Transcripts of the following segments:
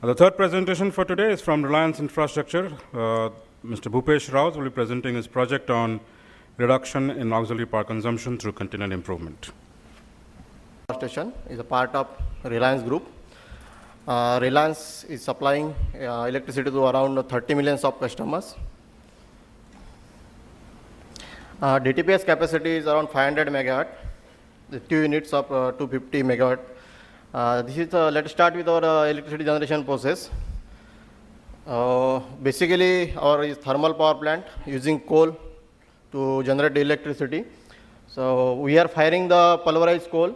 The third presentation for today is from Reliance Infrastructure. Mr. Bhupesh Rao will be presenting his project on reduction in auxiliary power consumption through continual improvement. Station is a part of Reliance Group. Reliance is supplying electricity to around 30 million of customers. DTPS capacity is around 500 megawatt. The 2 units of 250 megawatt. Let's start with our electricity generation process. Basically, our is thermal power plant using coal to generate the electricity. So we are firing the pulverized coal.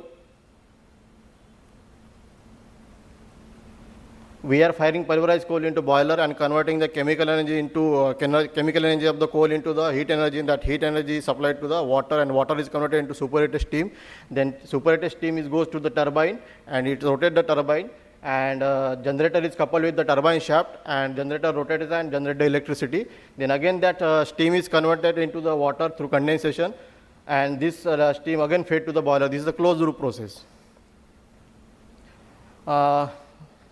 We are firing pulverized coal into boiler and converting the chemical energy into chemical energy of the coal into the heat energy. That heat energy is supplied to the water, and water is converted into superheated steam. Then superheated steam goes to the turbine, and it rotates the turbine, and generator is coupled with the turbine shaft, and generator rotates and generates the electricity. Then again that steam is converted into the water through condensation, and this steam again fed to the boiler. This is the closed loop process.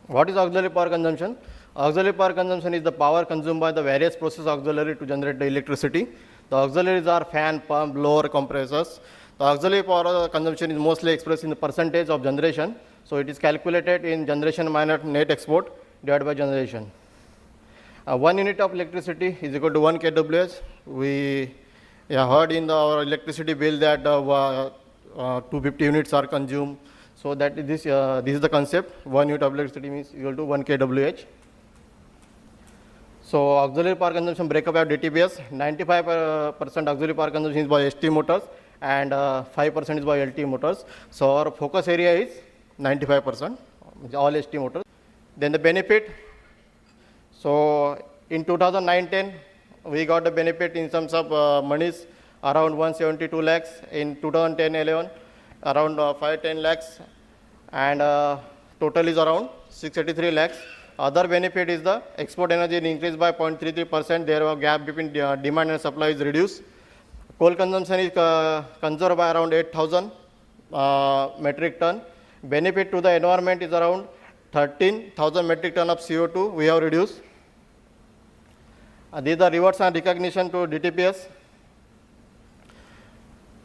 What is auxiliary power consumption? Auxiliary power consumption is the power consumed by the various process auxiliary to generate the electricity. The auxiliaries are fan, pump, blower, compressors. The auxiliary power consumption is mostly expressed in the percentage of generation. So it is calculated in generation minus net export divided by generation. 1 unit of electricity is equal to 1 kWh. We heard in our electricity bill that 250 units are consumed. So that this is the concept. 1 unit of electricity means equal to 1 kWh. So auxiliary power consumption breakup of DTPS. 95% auxiliary power consumption is by ST motors, and 5% is by LT motors. So our focus area is 95%, all ST motors. Then the benefit. So in 2009-10, we got the benefit in terms of monies around 172 lakhs. In 2010-11, around 510 lakhs, and total is around 683 lakhs. Other benefit is the export energy increased by 0.33%. There a gap between demand and supply is reduced. Coal consumption is conserved by around 8,000 metric ton. Benefit to the environment is around 13,000 metric ton of CO2 we have reduced. These are rewards and recognition to DTPS.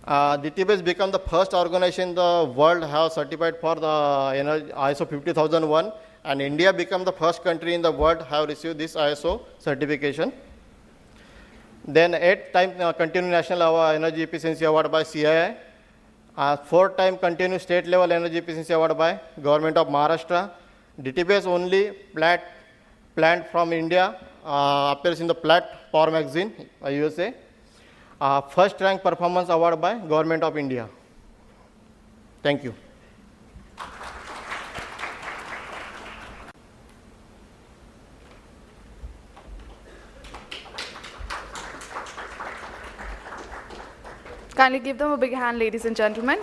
DTPS became the first organization in the world have certified for the ISO 50001, and India became the first country in the world have received this ISO certification. Then 8-time continuous national energy efficiency award by CII, 4-time continuous state level energy efficiency award by Government of Maharashtra. DTPS only plant from India appears in the Plat Power magazine, USA. First rank performance award by Government of India. Thank you. Kindly give them a big hand, ladies and gentlemen.